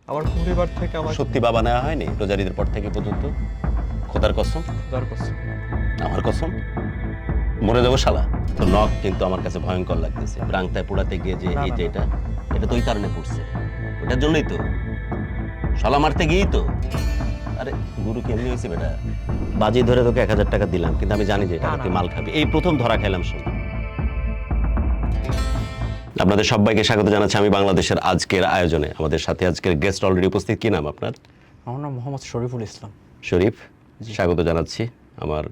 আমার পরিবার থেকে আমার সত্যি বাবা নেওয়া হয়নি রোজার ঈদের পর থেকে পর্যন্ত? খোদার কসম, খোদার কসম। আমার কসম, মরে যাবো শালা। তো নখ কিন্তু আমার কাছে ভয়ঙ্কর লাগতেছে। রাংতায় পোড়াতে গিয়ে যে না, এই না, যে না। এটা তো ওই কারণে পড়ছে, ওটার জন্যই তো শালা মারতে গিয়েই তো। আরে গুরু কেমনি হয়েছে বেটা? বাজি ধরে তোকে 1,000 টাকা দিলাম, কিন্তু আমি জানি যে না, টাকা না, তুই না। মাল খাবি। এই প্রথম ধরা খেলাম শোন। আপনাদের সবাইকে স্বাগত জানাচ্ছি আমি বাংলাদেশের আজকের আয়োজনে। আমাদের সাথে আজকের গেস্ট অলরেডি উপস্থিত। কি নাম আপনার? আমার নাম মোহাম্মদ শরীফুল ইসলাম। শরীফ, স্বাগত জানাচ্ছি। আমার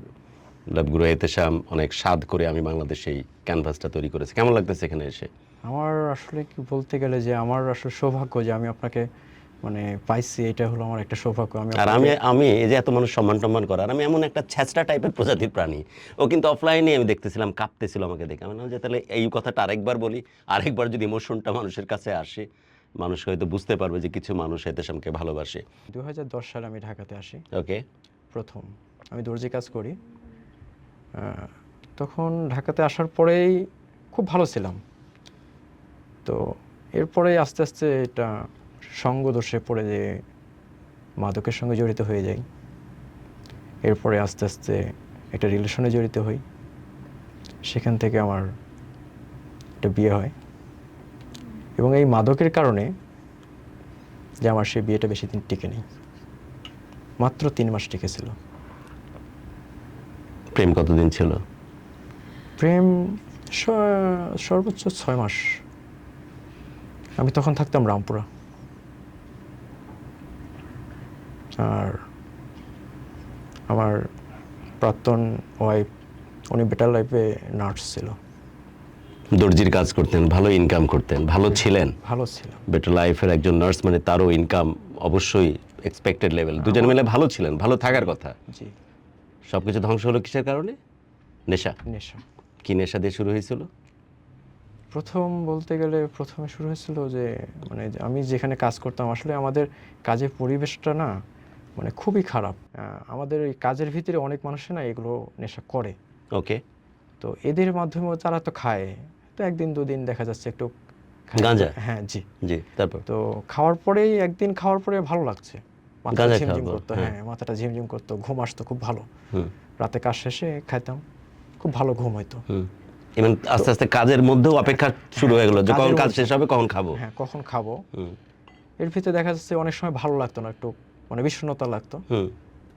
লাভগুরু এতেশাম অনেক স্বাদ করে আমি বাংলাদেশে এই ক্যানভাসটা তৈরি করেছি। কেমন লাগতেছে এখানে এসে? আমার আসলে কি বলতে গেলে যে আমার আসলে সৌভাগ্য যে আমি আপনাকে মানে পাইছি, এটা হলো আমার একটা সৌভাগ্য। আর আপনাকে- আমি এই যে এত মানুষ সম্মান টম্মান করার, আমি এমন একটা ছ্যাচড়া টাইপের প্রজাতির প্রাণী। ও কিন্তু অফলাইনে আমি দেখতেছিলাম কাঁপতেছিল আমাকে দেখে। আমি বললাম যে তাহলে এই কথাটা আরেকবার বলি, আরেকবার যদি ইমোশনটা মানুষের কাছে আসে, মানুষ হয়তো বুঝতে পারবে যে কিছু মানুষ এতেশামকে ভালোবাসে। 2010 সালে আমি ঢাকাতে আসি ওকে, প্রথম। আমি দর্জি কাজ করি। তখন ঢাকাতে আসার পরেই খুব ভালো ছিলাম। তো এরপরে আস্তে আস্তে এটা সঙ্গদোষে পড়ে যে মাদকের সঙ্গে জড়িত হয়ে যাই। এরপরে আস্তে আস্তে একটা রিলেশনে জড়িত হই। সেখান থেকে আমার একটা বিয়ে হয় এবং এই মাদকের কারণে যে আমার সেই বিয়েটা বেশি দিন টিকে নেই, মাত্র 3 মাস টিকেছিল। প্রেম কতদিন ছিল? প্রেম সর্বোচ্চ 6 মাস। আমি তখন থাকতাম রামপুরা। আর আমার প্রাক্তন ওয়াইফ, উনি বেটার লাইফে নার্স ছিল, দর্জির কাজ করতেন, ভালো ইনকাম করতেন, ভালো ছিলেন। ভালো ছিল। বেটার লাইফের একজন নার্স মানে তারও ইনকাম অবশ্যই এক্সপেক্টেড লেভেল। দুজন মিলে ভালো ছিলেন, ভালো থাকার কথা। জি। সবকিছু ধ্বংস হলো কিসের কারণে? নেশা। নেশা। কি নেশা দিয়ে শুরু হয়েছিল? প্রথম বলতে গেলে প্রথমে শুরু হয়েছিল যে মানে যে আমি যেখানে কাজ করতাম, আসলে আমাদের কাজের পরিবেশটা না মানে খুবই খারাপ। আমাদের এই কাজের ভিতরে অনেক মানুষে না এগুলো নেশা করে। ওকে, তো এদের মাধ্যমে তারা তো খায়। তো একদিন দুদিন দেখা যাচ্ছে একটু খায়। গাঁজা? হ্যাঁ, জি। জি, তারপর? তো খাওয়ার পরেই একদিন খাওয়ার পরে ভালো লাগছে, মাথাটা গাঁজা ঝিমঝিম খাওয়ার পর, করতো। হ্যাঁ। হ্যাঁ, মাথাটা ঝিমঝিম করতো, ঘুম আসতো খুব ভালো। হুম রাতে কাজ শেষে খাইতাম, খুব ভালো ঘুম হইতো। হুম। এবং আস্তে আস্তে কাজের মধ্যেও অপেক্ষা শুরু হয়ে গেলো যে কখন কাজের কাজ মধ্যে- শেষ হবে, কখন খাবো। হ্যাঁ, কখন খাবো। হুম এর ভিতরে দেখা যাচ্ছে অনেক সময় ভালো লাগতো না, একটু মানে বিষণ্ণতা লাগতো। হুম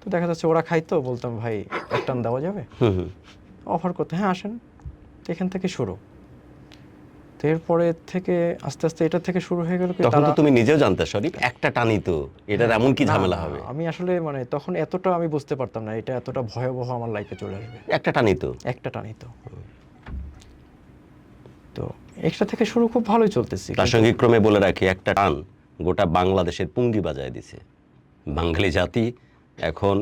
তো দেখা যাচ্ছে ওরা খাইতো, বলতাম ভাই এক টান দেওয়া যাবে, হুম হুম। অফার করতে, হ্যাঁ আসেন। তো এখান থেকে শুরু। তো এরপরে থেকে আস্তে আস্তে এটা থেকে শুরু হয়ে গেল কি তখন তো তুমি নিজেও জানতে শরীফ একটা টানি তো এটার এমন কি না, ঝামেলা না, হবে? আমি আসলে মানে তখন এতটা আমি বুঝতে পারতাম না এটা এতটা ভয়াবহ আমার লাইফে চলে আসবে। একটা টানি তো। একটা টানি তো। তো একটা থেকে শুরু খুব ভালোই চলতেছি, কিন্তু প্রাসঙ্গিক ক্রমে বলে রাখি, একটা টান গোটা বাংলাদেশের পুঙ্গি বাজায় দিছে। বাঙালি জাতি এখন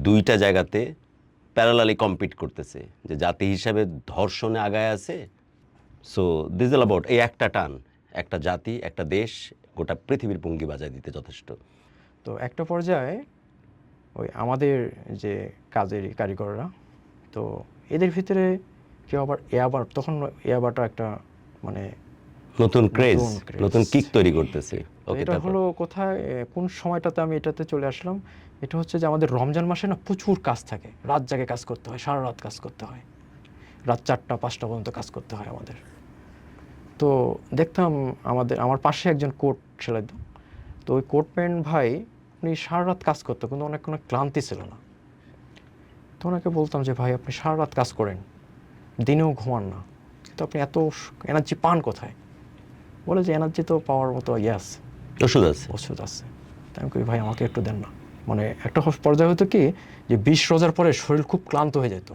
দুইটা জায়গাতে প্যারালালি কম্পিট করতেছে, যে জাতি হিসাবে ধর্ষণে আগায় আছে। সো দিস ইজ অ্যাবাউট এই একটা টান, একটা জাতি, একটা দেশ, গোটা পৃথিবীর পুঙ্গি বাজায় দিতে যথেষ্ট। তো একটা পর্যায়ে ওই আমাদের যে কাজের কারিগররা, তো এদের ভিতরে কেউ আবার এয়াবার, তখন এয়াবারটা একটা মানে নতুন ক্রেজ, নতুন craze। নতুন কিক তৈরি করতেছে। তো ওকে, এটা হলো কোথায় কোন সময়টাতে আমি এটাতে চলে আসলাম। এটা হচ্ছে যে আমাদের রমজান মাসে না প্রচুর কাজ থাকে, রাত জাগে কাজ করতে হয়, সারা রাত কাজ করতে হয়, রাত 4টা 5টা পর্যন্ত কাজ করতে হয় আমাদের। তো দেখতাম আমার পাশে একজন কোট সেলাই দিত। তো ওই কোট প্যান্ট ভাই, উনি সারা রাত কাজ করতো কিন্তু অনেক কোনো ক্লান্তি ছিল না। তো ওনাকে বলতাম যে ভাই আপনি সারা রাত কাজ করেন, দিনেও ঘুমান না, কিন্তু আপনি এত এনার্জি পান কোথায়? বলে যে এনার্জি তো পাওয়ার মতো আছে, ওষুধ আছে। ওষুধ আছে। তাই আমি কই ভাই আমাকে একটু দেন না। মানে একটা পর্যায়ে হতো কি যে 20 রোজার পরে শরীর খুব ক্লান্ত হয়ে যেত,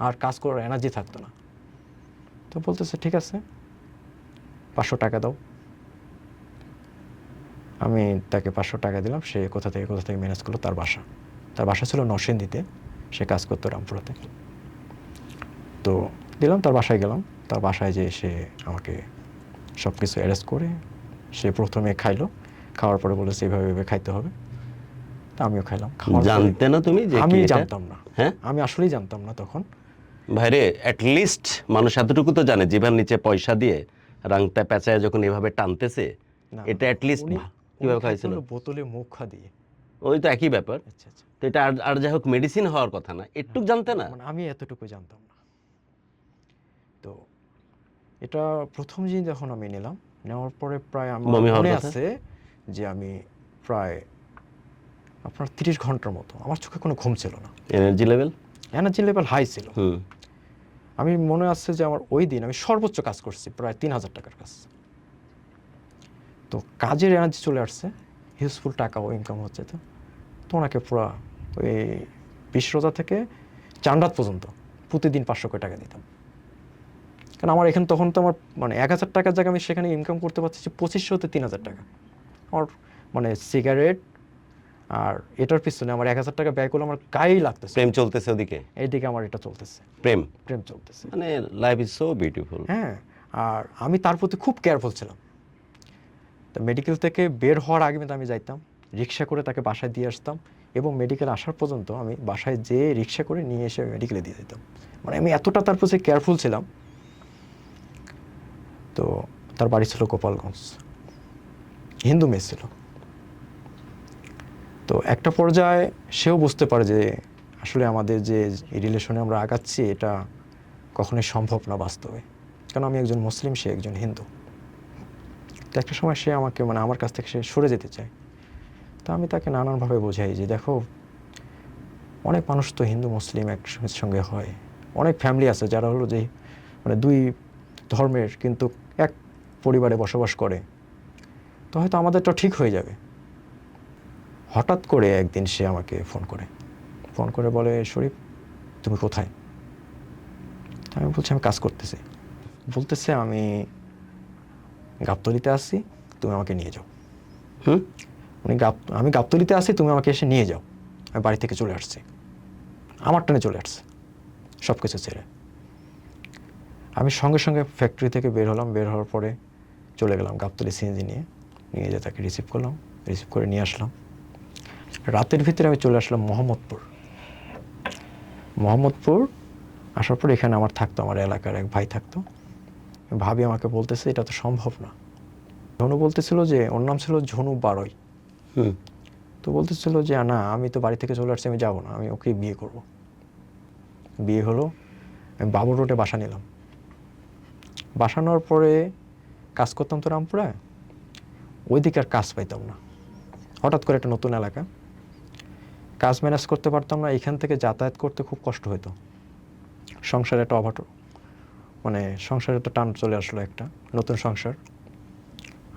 আর কাজ করার এনার্জি থাকতো না। তো বলতেছে ঠিক আছে 500 টাকা দাও। আমি তাকে 500 টাকা দিলাম। সে কোথা থেকে ম্যানেজ করলো। তার বাসা ছিল নরসিংদীতে, সে কাজ করতো রামপুরাতে। তো দিলাম, তার বাসায় গেলাম। তার বাসায় যেয়ে সে আমাকে সব কিছু অ্যারেঞ্জ করে সে প্রথমে খাইলো। খাওয়ার পরে বলেছে এইভাবে এইভাবে খাইতে হবে। তা আমিও খাইলাম। খাওয়ার পরে জানতে না তুমি যে আমি কি এটা? জানতাম না। হ্যাঁ আমি আসলেই জানতাম না তখন। ভাইরে, অ্যাটলিস্ট মানুষ এতটুকু তো জানে, জিভার নিচে পয়সা দিয়ে রাংটা পেঁচায় যখন এভাবে টানতেছে, না, এটা অ্যাটলিস্ট উনি কিভাবে ওই খাইতে খাইছিল? হলো বোতলে মুখা দিয়ে। ওই তো একই ব্যাপার। আচ্ছা আচ্ছা। তো এটা আর আর যাই হোক মেডিসিন হওয়ার কথা না, একটু জানতে না? মানে আমি এতটুকু জানতাম না। তো এটা ১ম দিন যখন আমি নিলাম, নেওয়ার পরে প্রায় আমার বমি হওয়ার মনে কথা? আছে যে আমি প্রায় আপনার ৩০ ঘন্টার মতো আমার চোখে কোনো ঘুম ছিল না। Energy level? Energy level high ছিল। হুম। আমি মনে আছে যে আমার ওই দিন আমি সর্বোচ্চ কাজ করছি প্রায় ৩,০০০ টাকার কাজ। তো কাজের এনার্জি চলে আসছে, হিউজফুল টাকাও ইনকাম হচ্ছে। তো ওনাকে পুরা ওই ২০ রোজা থেকে চাঁদ রাত পর্যন্ত প্রতিদিন ৫০০ করে টাকা দিতাম। কারণ আমার এখানে তখন তো আমার মানে ১,০০০ টাকার জায়গায় আমি সেখানে ইনকাম করতে পারছি ২৫০০ থেকে ৩,০০০ টাকা। আমার মানে সিগারেট আর এটার পিছনে আমার ১,০০০ টাকা ব্যয় করলে আমার গায়েই লাগতেছে। প্রেম চলতেছে ওদিকে? এইদিকে আমার এটা চলতেছে, প্রেম? প্রেম চলতেছে। মানে লাইফ ইজ সো বিউটিফুল। হ্যাঁ, আর আমি তার প্রতি খুব কেয়ারফুল ছিলাম। তো মেডিকেল থেকে বের হওয়ার আগে কিন্তু আমি যাইতাম, রিক্সা করে তাকে বাসায় দিয়ে আসতাম, এবং মেডিকেল আসার পর্যন্ত আমি বাসায় যেয়ে রিক্সা করে নিয়ে এসে মেডিকেলে দিয়ে দিতাম। মানে আমি এতটা তার প্রতি কেয়ারফুল ছিলাম। তো তার বাড়ি ছিল গোপালগঞ্জ, হিন্দু মেয়ে ছিল। তো একটা পর্যায়ে সেও বুঝতে পারে যে আসলে আমাদের যে রিলেশনে আমরা আগাচ্ছি এটা কখনোই সম্ভব না বাস্তবে, কারণ আমি একজন মুসলিম, সে একজন হিন্দু। তো একটা সময় সে আমাকে মানে আমার কাছ থেকে সে সরে যেতে চায়। তো আমি তাকে নানানভাবে বোঝাই যে দেখো, অনেক মানুষ তো হিন্দু মুসলিম একসঙ্গে হয়, অনেক ফ্যামিলি আছে যারা হলো যে মানে দুই ধর্মের কিন্তু এক পরিবারে বসবাস করে, তো হয়তো আমাদেরটা ঠিক হয়ে যাবে। হঠাৎ করে একদিন সে আমাকে ফোন করে বলে, শরীফ তুমি কোথায়? আমি বলছি আমি কাজ করতেছি। বলতেছে আমি গাবতলীতে আসছি, তুমি আমাকে নিয়ে যাও। হুম। আমি গাবতলীতে আসি, তুমি আমাকে এসে নিয়ে যাও। আমি বাড়ি থেকে চলে আসছি, আমার টানে চলে আসছে সব কিছু ছেড়ে। আমি সঙ্গে সঙ্গে ফ্যাক্টরি থেকে বের হলাম, বের হওয়ার পরে চলে গেলাম গাবতলী সিএনজি নিয়ে যেয়ে তাকে রিসিভ করলাম, রিসিভ করে নিয়ে আসলাম। রাতের ভিতরে আমি চলে আসলাম মোহাম্মদপুর। আসার পর এখানে আমার থাকতো, আমার এলাকার এক ভাই থাকতো। ভাবি আমাকে বলতেছে এটা তো সম্ভব না। ঝনু বলতেছিল যে, ওর নাম ছিল ঝনু বারই। তো বলতেছিল যে না, আমি তো বাড়ি থেকে চলে আসছি, আমি যাবো না, আমি ওকে বিয়ে করব। বিয়ে হলো, আমি বাবুর রোডে বাসা নিলাম। বাসা নেওয়ার পরে কাজ করতাম তো রামপুরায়, ওইদিকে আর কাজ পাইতাম না। হঠাৎ করে একটা নতুন এলাকা, কাজ ম্যানেজ করতে পারতাম না, এখান থেকে যাতায়াত করতে খুব কষ্ট হতো। সংসারে একটা মানে সংসারে একটা টান চলে আসলো, একটা নতুন সংসার।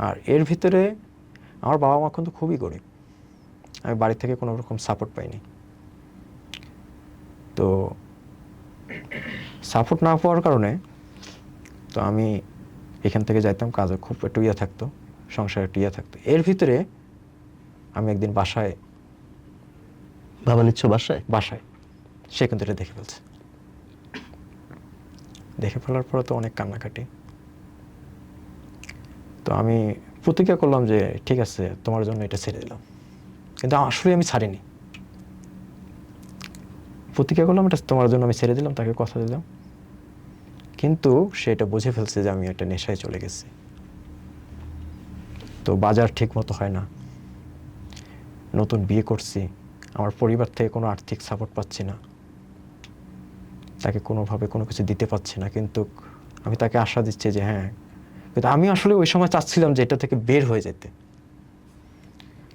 আর এর ভিতরে আমার বাবা মা কিন্তু খুবই গরিব, আমি বাড়ি থেকে কোনো রকম সাপোর্ট পাইনি। তো সাপোর্ট না পাওয়ার কারণে তো আমি এখান থেকে যাইতাম, কাজে খুব একটু থাকতো, সংসারে একটু থাকতো। এর ভিতরে আমি একদিন বাসায় বাসায় সে কিন্তু এটা দেখে ফেলছে। দেখে ফেলার পরে তো অনেক কান্নাকাটি। তো আমি প্রতিজ্ঞা করলাম যে ঠিক আছে, তোমার জন্য এটা ছেড়ে দিলাম। কিন্তু আসলে আমি ছাড়িনি। প্রতিজ্ঞা করলাম এটা তোমার জন্য আমি ছেড়ে দিলাম, তাকে কথা দিলাম। কিন্তু সে এটা বুঝে ফেলছে যে আমি একটা নেশায় চলে গেছি। তো বাজার ঠিক মতো হয় না, নতুন বিয়ে করছি, আমার পরিবার থেকে কোনো আর্থিক সাপোর্ট পাচ্ছি না, তাকে কোনোভাবে কোনো কিছু দিতে পারছি না। কিন্তু আমি তাকে আশা দিচ্ছি যে হ্যাঁ, কিন্তু আমি আসলে ওই সময় চাচ্ছিলাম যে এটা থেকে বের হয়ে যেতে,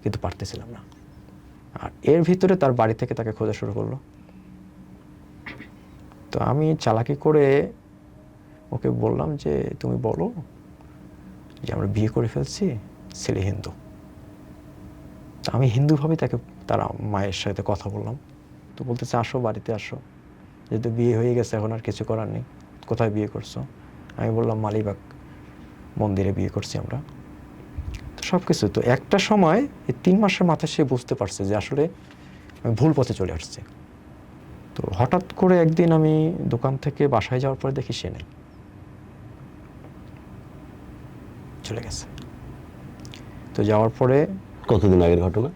কিন্তু পারতেছিলাম না। আর এর ভিতরে তার বাড়ি থেকে তাকে খোঁজা শুরু করলো। তো আমি চালাকি করে ওকে বললাম যে তুমি বলো যে আমরা বিয়ে করে ফেলছি, ছেলে হিন্দু। তো আমি হিন্দুভাবেই তাকে তার মায়ের সাথে কথা বললাম। তো বলতেছে আসো, বাড়িতে আসো, যেহেতু বিয়ে হয়ে গেছে এখন আর কিছু করার নেই। কোথায় বিয়ে করছো? আমি বললাম মালিবাগ মন্দিরে বিয়ে করছি আমরা। তো সব কিছু তো একটা সময় এই 3 মাসের মাথায় সে বুঝতে পারছে যে আসলে আমি ভুল পথে চলে আসছি। তো হঠাৎ করে একদিন আমি দোকান থেকে বাসায় যাওয়ার পরে দেখি সে নেই, চলে গেছে। তো যাওয়ার পরে কতদিন আগের ঘটনা?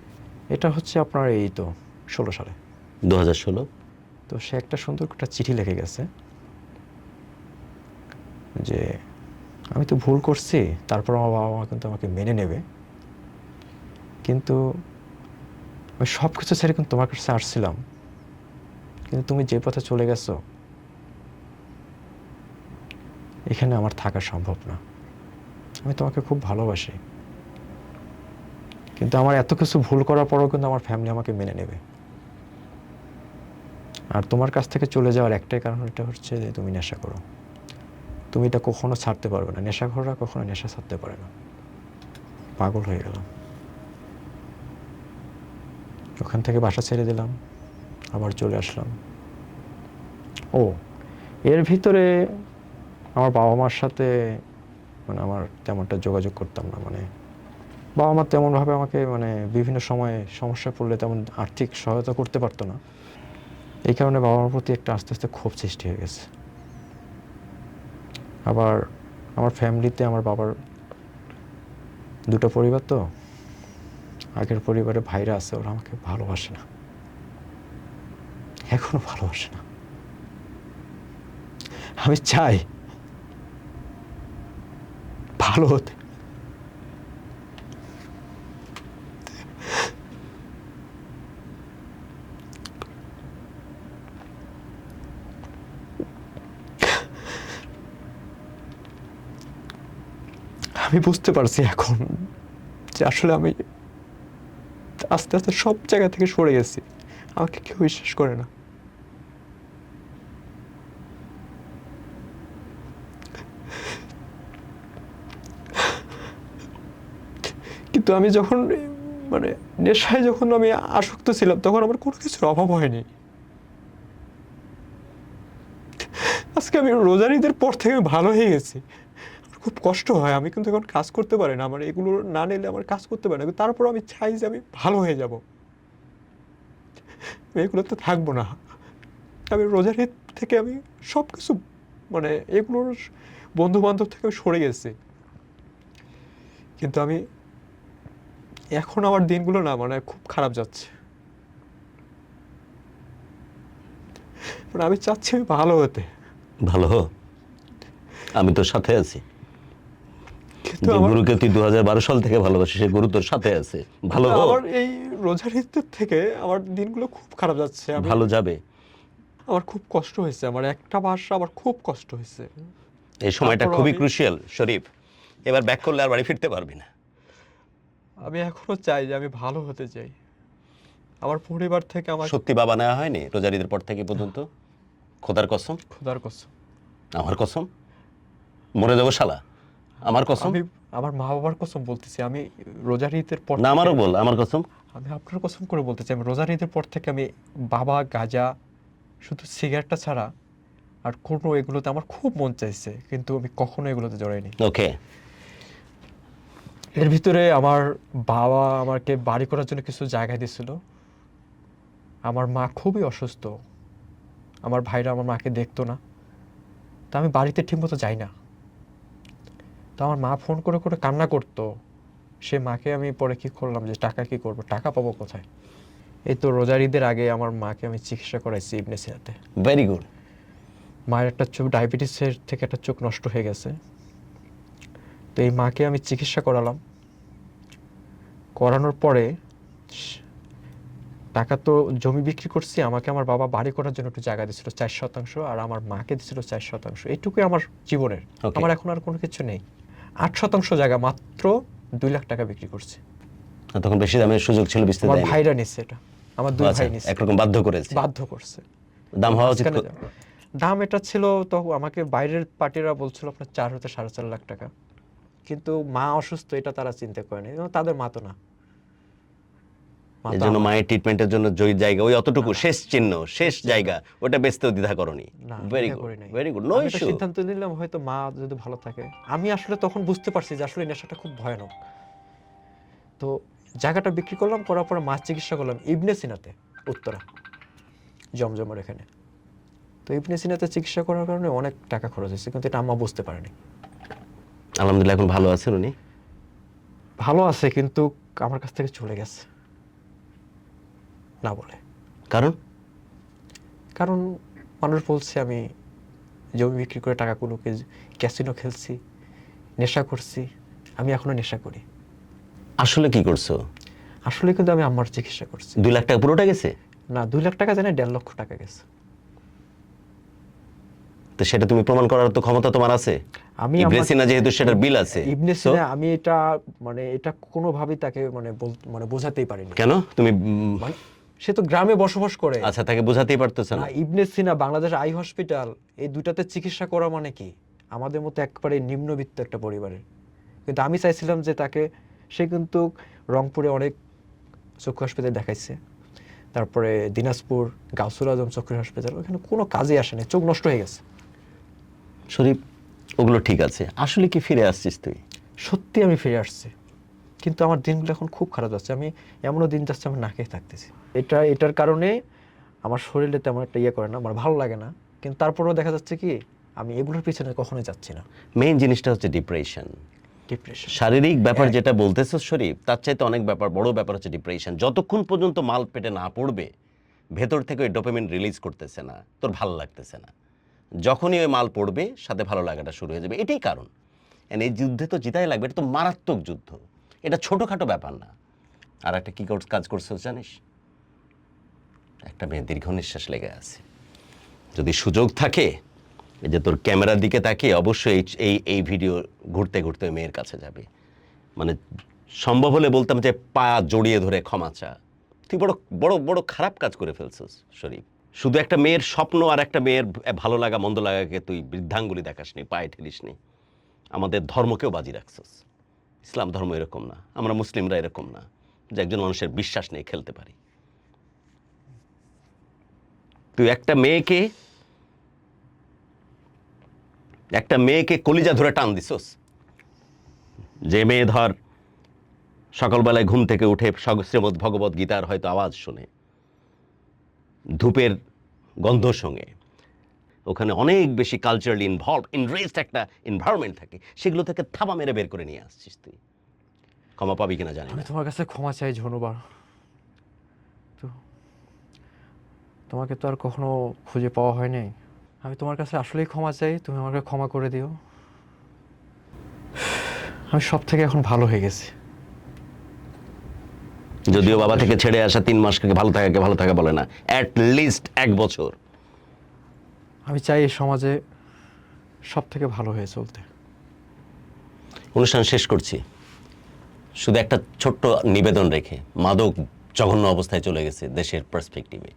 এটা হচ্ছে আপনার এই তো 16 সালে, 2016। তো সে একটা সুন্দর একটা চিঠি লিখে গেছে যে আমি তো ভুল করছি, তারপর আমার বাবা মা কিন্তু আমাকে মেনে নেবে, কিন্তু আমি সব কিছু ছেড়ে কিন্তু তোমার কাছে আসছিলাম, কিন্তু তুমি যে পথে চলে গেছো এখানে আমার থাকা সম্ভব না। আমি তোমাকে খুব ভালোবাসি, কিন্তু আমার এত কিছু ভুল করার পরেও কিন্তু আমার ফ্যামিলি আমাকে মেনে নেবে। আর তোমার কাছ থেকে চলে যাওয়ার একটাই কারণ, এটা হচ্ছে যে তুমি নেশা করো। তুমি এটা কখনো ছাড়তে পারবে না, নেশাখোররা কখনো নেশা ছাড়তে পারে না। পাগল হয়ে গেলাম, ওখান থেকে বাসা ছেড়ে দিলাম, আবার চলে আসলাম। ও, এর ভিতরে আমার বাবা মার সাথে মানে আমার তেমনটা যোগাযোগ করতাম না। মানে বাবা মা তেমনভাবে আমাকে মানে বিভিন্ন সময়ে সমস্যা পড়লে তেমন আর্থিক সহায়তা করতে পারতো না। এই কারণে বাবা মার প্রতি একটা আস্তে আস্তে ক্ষোভ সৃষ্টি হয়ে গেছে। আবার আমার ফ্যামিলিতে আমার বাবার দুটো পরিবার, তো আগের পরিবারে ভাইরা আছে, ওরা আমাকে ভালোবাসে না, এখনো ভালোবাসে না। আমি চাই ভালো হতে, আমি বুঝতে পারছি এখন যে আসলে আমি আস্তে আস্তে সব জায়গা থেকে সরে গেছি, আমাকে কেউ বিশ্বাস করে না। কিন্তু আমি যখন মানে নেশায় যখন আমি আসক্ত ছিলাম, তখন আমার কোনো কিছুর অভাব হয়নি। আজকে আমি রোজার ঈদের পর থেকে ভালো হয়ে গেছি, আমার খুব কষ্ট হয়, আমি কিন্তু এখন কাজ করতে পারি না, আমার এগুলো না নিলে আমার কাজ করতে পারি না। কিন্তু তারপর আমি চাই যে আমি ভালো হয়ে যাব, এগুলোতে থাকবো না। আমি রোজার ঈদ থেকে আমি সব কিছু মানে এগুলোর বন্ধু বান্ধব থেকে আমি সরে গেছি। কিন্তু আমি এখন আমার দিনগুলো না মানে খুব খারাপ যাচ্ছে। মানে আমি চাচ্ছি আমি ভালো হতে, ভালো হো, আমি তোর সাথে আছি। কিন্তু যে আমার গুরুকে তুই 2012 সাল থেকে ভালোবাসিস, সেই গুরু তোর সাথে আছে। ভালো হো, আমার এই রোজার ঈদের থেকে আমার দিনগুলো খুব খারাপ যাচ্ছে। আমি ভালো যাবে। আমার খুব কষ্ট হয়েছে, আমার একটা মাস আমার খুব কষ্ট হয়েছে। এই সময়টা তারপরও খুবই আমি ক্রুশিয়াল শরীফ, এবার ব্যাক করলে আর বাড়ি ফিরতে পারবি না। আমি এখনো চাই যে আমি ভালো হতে চাই। আমার পরিবার থেকে আমার সত্যি বাবা নেওয়া হয়নি রোজার ঈদের পর থেকে পর্যন্ত? খোদার কসম, খোদার কসম, আমার কসম, মরে যাবো শালা, আমার কসম। আমি আমার মা বাবার কসম বলতেছি, আমি রোজার ঈদের পর না, থেকে আমারও বল, আমার কসম। আমি আপনার কসম করে বলতেছি, আমি রোজার ঈদের পর থেকে আমি বাবা গাঁজা শুধু সিগারেটটা ছাড়া আর কোনো এগুলোতে আমার খুব মন চাইছে, কিন্তু আমি কখনো এগুলোতে জড়াইনি। ওকে, এর ভিতরে আমার বাবা আমাকে বাড়ি করার জন্য কিছু জায়গা দিয়েছিল। আমার মা খুবই অসুস্থ, আমার ভাইরা আমার মাকে দেখতো না, তা আমি বাড়িতে ঠিকমতো যাই না। তো আমার মা ফোন করে করে কান্না করতো, সে মাকে আমি পরে কি করলাম যে টাকা কি করব, টাকা পাবো কোথায়। এই তো রোজার ঈদের আগে আমার মাকে আমি চিকিৎসা করাইছি ইবনে সিনাতে। Very good. মায়ের একটা চোখ ডায়াবেটিসের থেকে একটা চোখ নষ্ট হয়ে গেছে, তো এই মাকে আমি চিকিৎসা করালাম। করানোর পরে টাকা তো জমি বিক্রি করছি, আমাকে আমার বাবা বাড়ি করার জন্য একটু জায়গা দিয়েছিল 4%, আর আমার মাকে দিয়েছিল 4%। এইটুকুই আমার জীবনের, Okay. আমার এখন আর কোনো কিছু নেই। 8% জায়গা মাত্র 2 লাখ টাকা বিক্রি করছি। তখন বেশি দামের সুযোগ ছিল, বিস্তারিত আমার দেয়নি। ভাইরা নিচ্ছে এটা, আমার 2 ভাই নিচ্ছে, একরকম বাধ্য করেছে, বাধ্য করছে। দাম হওয়া উচিত। মাঝখানে দাম এটা ছিল তো, আমাকে বাইরের পার্টিরা বলছিল আপনার 4 হতে 4.5 লাখ টাকা, কিন্তু মা অসুস্থ এটা তারা চিন্তা করেনি, তাদের মা তো না। মা এই তো জন্য আমার। মায়ের ট্রিটমেন্টের জন্য জয় জায়গা ওই অতটুকু না, শেষ চিহ্ন, শেষ জায়গা, ওটা বেচতেও দ্বিধা করনি। না, ভেরি এটা গুড, করি নাই। ভেরি গুড, নো আমি একটা ইস্যু। সিদ্ধান্ত নিলাম হয়তো মা যদি ভালো থাকে। আমি আসলে তখন বুঝতে পারছি যে আসলে নেশাটা খুব ভয়ানক। তো জায়গাটা বিক্রি করলাম, করার পরে মাছ চিকিৎসা করলাম ইবনে সিনাতে, উত্তরা জমজমের এখানে। তো ইবনে সিনাতে চিকিৎসা করার কারণে অনেক টাকা খরচ হয়েছে, কিন্তু এটা আম্মা বুঝতে পারেনি। আলহামদুলিল্লাহ এখন ভালো আছেন উনি। ভালো আছে, কিন্তু আমার কাছ থেকে চলে গেছে না বলে। কারণ কারণ মানুষ বলছে আমি জমি বিক্রি করে টাকাগুলোকে ক্যাসিনো খেলছি, নেশা করছি। আমি এখনো নেশা করি। আসলে কি করছো? আসলে কিন্তু আমি আম্মার চিকিৎসা করছি। 2 লাখ টাকা পুরোটা গেছে? না, 2 লাখ টাকা জানি 1.5 লক্ষ টাকা গেছে। তো সেটা তুমি প্রমাণ করার তো ক্ষমতা তোমার আছে। আমি ইবনে সিনা যেহেতু সেটার বিল আছে। ইবনে সিনা আমি এটা মানে এটা কোনোভাবেই তাকে মানে বোঝাতেই পারিনি। কেন তুমি মানে সে তো গ্রামে বসবাস করে। আচ্ছা, তাকে বোঝাতেই পারতেছ না? না, ইবনে সিনা, বাংলাদেশ আই হসপিটাল, এই দুটাতে চিকিৎসা করা মানে কি আমাদের মতো একবারে নিম্নবিত্ত একটা পরিবারের। কিন্তু আমি চাইছিলাম যে তাকে, সে কিন্তু রংপুরে অনেক চক্ষু হাসপাতালে দেখাইছে, তারপরে দিনাজপুর গাউসুল আজম চক্ষু হাসপাতাল, ওখানে কোনো কাজে আসেনি, চোখ নষ্ট হয়ে গেছে। শরীফ, ওগুলো ঠিক আছে, আসলে কি ফিরে আসছিস তুই? সত্যি আমি ফিরে আসছি, কিন্তু আমার দিনগুলো এখন খুব খারাপ যাচ্ছে। আমি এমনও দিন যাচ্ছে আমি না খেয়ে থাকতেছি। এটার কারণে আমার শরীরে তেমন একটা ইয়ে করে না, আমার ভালো লাগে না, কিন্তু তারপরেও দেখা যাচ্ছে কি আমি এগুলোর পিছনে কখনোই যাচ্ছি না। মেইন জিনিসটা হচ্ছে ডিপ্রেশন। ডিপ্রেশন, শারীরিক ব্যাপার যেটা বলতেছো শরীফ, তার চাইতে অনেক বড় ব্যাপার হচ্ছে ডিপ্রেশন। যতক্ষণ পর্যন্ত মাল পেটে না পড়বে, ভেতর থেকে ওই ডোপামিন রিলিজ করতেছে না, তোর ভালো লাগতেছে না। যখনই ওই মাল পড়বে, সাথে ভালো লাগাটা শুরু হয়ে যাবে। এটাই কারণ। এই যুদ্ধে তো জিতাই লাগবে, এটা তো মারাত্মক যুদ্ধ, এটা ছোটোখাটো ব্যাপার না। আর একটা কী কাজ করছো জানিস? একটা মেয়ে দীর্ঘ নিঃশ্বাস লেগে আছে। যদি সুযোগ থাকে, এই যে তোর ক্যামেরার দিকে তাকিয়ে অবশ্যই এই ভিডিও ঘুরতে ঘুরতে মেয়ের কাছে যাবে। মানে সম্ভব হলে বলতাম যে পা জড়িয়ে ধরে ক্ষমা চা। তুই বড় বড় বড় খারাপ কাজ করে ফেলছিস শরীফ। শুধু একটা মেয়ের স্বপ্ন আর একটা মেয়ের ভালো লাগা মন্দ লাগাকে তুই বৃদ্ধাঙ্গুলি দেখাসনি, পায়ে ঠেলিসনি। আমাদের ধর্মকেও বাজি রাখছিস। ইসলাম ধর্ম এরকম না, আমরা মুসলিমরা এরকম না যে একজন মানুষের বিশ্বাস নিয়ে খেলতে পারি। তুই একটা মেয়েকে কলিজা ধরে টান দিছস। যে মেয়ে ধর সকালবেলায় ঘুম থেকে উঠে শ্রীমদ্ ভগবত গীতার হয়তো আওয়াজ শুনে, ধূপের গন্ধ সঙ্গে, ওখানে অনেক বেশি কালচারালি ইনভলভড একটা এনভায়রনমেন্ট থাকে, সেগুলো থেকে থাবা মেরে বের করে নিয়ে আসছিস তুই। ক্ষমা পাবি কিনা জানি আমি না। তোমার কাছে ক্ষমা চাই ঝনুবার। তো তোমাকে তো আর কখনো খুঁজে পাওয়া হয় নাই। আমি তোমার কাছে আসলেই ক্ষমা চাই, তুমি আমাকে ক্ষমা করে দিও। আমি সব থেকে এখন ভালো হয়ে গেছি। যদিও বাবা থেকে ছেড়ে আসা 3 মাসকে ভালো থাকা বলে না, অ্যাট লিস্ট 1 বছর। আমি চাই এই সমাজে সব থেকে ভালো হয়ে চলতে। অনুষ্ঠান শেষ করছি শুধু একটা ছোট্ট নিবেদন রেখে। মাদক জঘন্য অবস্থায় চলে গেছে দেশের পার্সপেক্টিভে।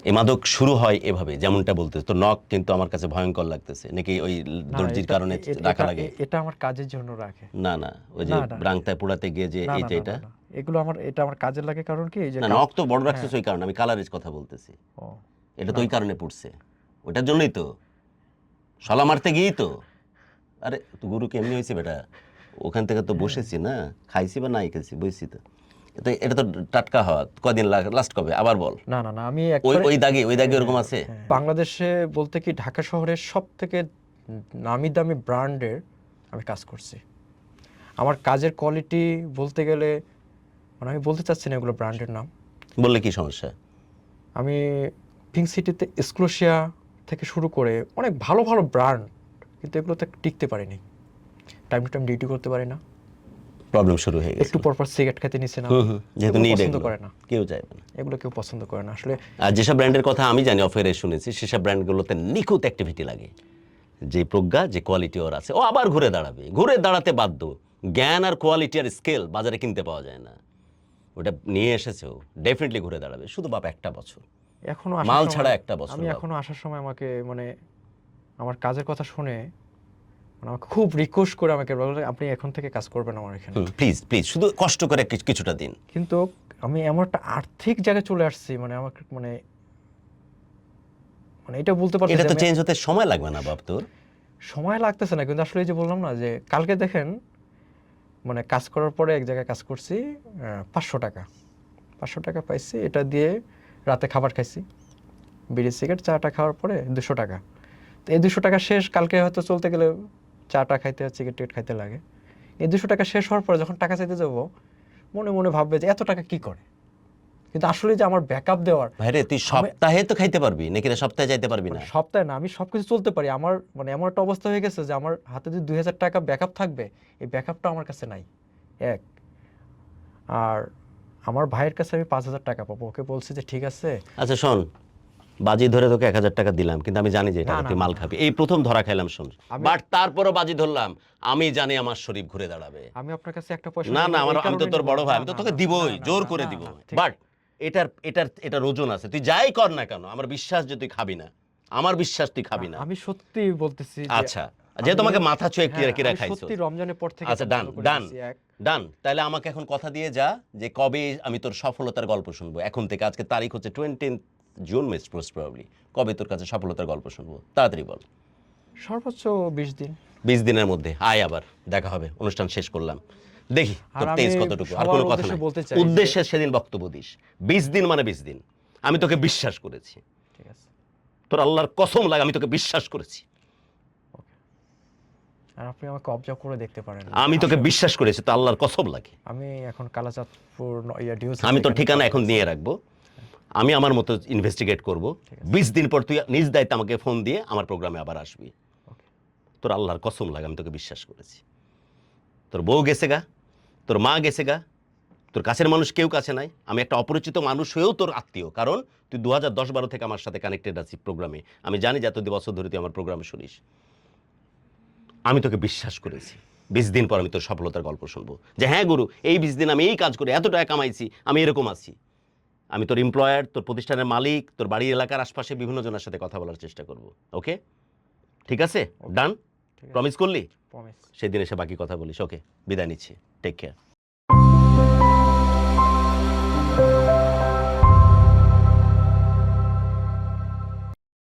এই মাদক শুরু হয় এভাবে, যেমনটা বলতে তো নখ কিন্তু আমার কাছে ভয়ঙ্কর লাগতেছে, নাকি ওই দর্জির কারণে রাখা লাগে? এটা আমার কাজের জন্য রাখে। না, ওই যে ব্রাংতায় পোড়াতে গিয়ে যে এই যে এটা এগুলো এটা আমার কাজের লাগে, কারণ কি এই যে না, নখ তো বড় রাখছিস ওই কারণে, আমি কালারের কথা বলতেছি। এটা তো ওই কারণে পড়ছে, ওইটার জন্যই তো শালা মারতে গিয়েই তো। আরে তো গুরু কেমনি হয়েছে বেটা, ওখান থেকে তো বসেছি না, খাইছি বা নাই খাইছি, বসছি তো। এটা তো টাটকা হওয়া। কদিন লাস্ট কবে আবার বল? না, আমি ওই দাগে ওরকম আছে। বাংলাদেশে বলতে কি ঢাকা শহরের সব থেকে নামি দামি ব্র্যান্ডের আমি কাজ করছি। আমার কাজের কোয়ালিটি বলতে গেলে, মানে আমি বলতে চাচ্ছি না এগুলো ব্র্যান্ডের নাম। বললে কি সমস্যা? আমি পিঙ্ক সিটিতে এক্সক্লুসিয়া থেকে শুরু করে অনেক ভালো ভালো ব্র্যান্ড, কিন্তু এগুলোতে টিকতে পারিনি। টাইম টু টাইম ডিউটি করতে পারি না, প্রবলেম শুরু হয়ে গেছে। একটু পরপর সিগারেট খেতে নিছে না, যেহেতু নিড পছন্দ করে না, কেউ চাইবে না এগুলো কেউ পছন্দ করে না আসলে। আর যেসব ব্র্যান্ডের কথা আমি জানি, অফারে শুনেছি, সেসব ব্র্যান্ডগুলোতে নিখুঁত অ্যাক্টিভিটি লাগে। যে প্রজ্ঞা, যে কোয়ালিটি ওর আছে, ও আবার ঘুরে দাঁড়াতে বাধ্য। জ্ঞান আর কোয়ালিটি আর স্কেল বাজারে কিনতে পাওয়া যায় না। ওটা নিয়ে এসেছে, ও ডেফিনেটলি ঘুরে দাঁড়াবে। শুধু বাপ একটা বছর এখনো মাল ছাড়া একটা বছর। আমি এখনো আসার সময় আমাকে মানে আমার কাজের কথা শুনে আমাকে খুব রিকোয়েস্ট করে আমাকে বলে আপনি এখন থেকে কাজ করবেন আমার এখানে, প্লিজ শুধু কষ্ট করে কিছুটা দিন। কিন্তু আমি এমন একটা আর্থিক জায়গায় চলে আসছি, মানে আমাকে মানে এটা বলতে পারছি। এটা তো চেঞ্জ হতে সময় লাগবে না বাপ? তোর সময় লাগতেছে না, কিন্তু আসলে এই যে বললাম না যে কালকে দেখেন, মানে কাজ করার পরে এক জায়গায় কাজ করছি, 500 টাকা পাইছি। এটা দিয়ে রাতে খাবার খাইছি, বিড়ি সিগারেট চাটা খাওয়ার পরে 200 টাকা। তো এই 200 টাকা শেষ, কালকে হয়তো চলতে গেলে চাটা খাইতে আর সিগারেট টিকেট খাইতে লাগে। এই 200 টাকা শেষ হওয়ার পরে যখন টাকা চাইতে যাবো, মনে মনে ভাববে যে এত টাকা কি করে, কিন্তু আসলে যে আমার ব্যাকআপ দেওয়ার। ভাইরে, তুই সপ্তাহে তো খাইতে পারবি নাকি? সপ্তাহে যাইতে পারবি না? সপ্তাহে না, আমি সবকিছু চলতে পারি। আমার মানে এমন একটা অবস্থা হয়ে গেছে যে আমার হাতে যদি 2000 টাকা ব্যাকআপ থাকবে, এই ব্যাকআপটা আমার কাছে নাই। এক আর আমার ভাইয়ের কাছে আমি 5,000 টাকা পাবো, ওকে বলছি যে ঠিক আছে। আচ্ছা শোন, বাজি ধরে তোকে 1,000 টাকা দিলাম, কিন্তু আমি জানি যে এটা না, না, তুই মাল না। খাবি, এই প্রথম ধরা খাইলাম শোন, আমি- বাট তারপরও বাজি ধরলাম, আমি জানি আমার শরীর ঘুরে দাঁড়াবে। আমি আপনার কাছে একটা পয়সা না নেব না, এই আমি তো কারণে তোর নেব বড় ভাই, না, আমি তো না, তোকে না, দিবই, না, না, জোর না, করে না, দিব, না, ঠিক বাট এটার ওজন আছে, তুই যাই কর না কেন আমার বিশ্বাস যে তুই খাবি না, আমার বিশ্বাস তুই খাবি না। আমি সত্যি বলতেছি যে আচ্ছা, যে তোমাকে মাথা ছুঁয়ে হ্যাঁ, কিরা আমি খাইছো। সত্যি রমজানের পর থেকে আচ্ছা এটা ডান বন্ধ করে ডান দিয়েছি, এক। ডান, তাহলে আমাকে এখন কথা দিয়ে যা যে কবে আমি তোর সফলতার গল্প শুনবো, এখন থেকে, আজকে তারিখ হচ্ছে 20 জুন, মোস্ট প্রবাবলি, কবে তোর কাছে সফলতার গল্প শুনবো, তাড়াতাড়ি বল। সর্বোচ্চ 20 দিন। 20 দিনের মধ্যে আয়, আবার দেখা হবে, অনুষ্ঠান শেষ করলাম, দেখি তোর আর আমি তেজ কতটুকু। আর সবার কোনো কথা উদ্দেশ্যে নাই, বলতে চাই যে- উদ্দেশ্যে সেদিন বক্তব্য দিস, 20 দিন মানে 20 দিন, আমি তোকে বিশ্বাস করেছি, ঠিক আছে, তোর আল্লাহর কসম লাগে, আমি তোকে বিশ্বাস করেছি, আর আপনি আমাকে অবজার্ভ করে দেখতে পারেন। আমি তোকে বিশ্বাস করেছি, তো আল্লাহর কসম লাগে। আমি এখন কালাচাঁদপুর ডিউসি, আমি তোর ঠিকানা এখন নিয়ে রাখবো, আমি আমার মতো ইনভেস্টিগেট করব, 20 দিন পর তুই নিজ দায়িত্বে আমাকে ফোন দিয়ে আমার প্রোগ্রামে আবার আসবি, তোর আল্লাহর কসম লাগে, আমি তোকে বিশ্বাস করেছি। তোর বউ গেছে গা, তোর মা গেছে গা, তোর কাছের মানুষ কেউ কাছে নাই, আমি একটা অপরিচিত মানুষ হয়েও তোর আত্মীয়, কারণ তুই 2010-12 থেকে আমার সাথে কানেক্টেড আছিস প্রোগ্রামে, আমি জানি যে এত বছর ধরে তুই আমার প্রোগ্রামে শুনিস, আমি তোকে বিশ্বাস করেছি। 20 দিন পর আমি তোর সফলতার গল্প শুনবো, যে হ্যাঁ গুরু, এই 20 দিন আমি এই কাজ করে এত টাকা কামাইছি, আমি এরকম আছি। আমি তোর এমপ্লয়ার, তোর প্রতিষ্ঠানের মালিক, তোর বাড়ির এলাকার আশপাশে বিভিন্ন জনের সাথে কথা বলার চেষ্টা করব, ওকে? ঠিক আছে, ডান, প্রমিস করলি? প্রমিস। সেদিন এসে বাকি কথা বলিস, ওকে? বিদায় নিচ্ছি, টেক কেয়ার।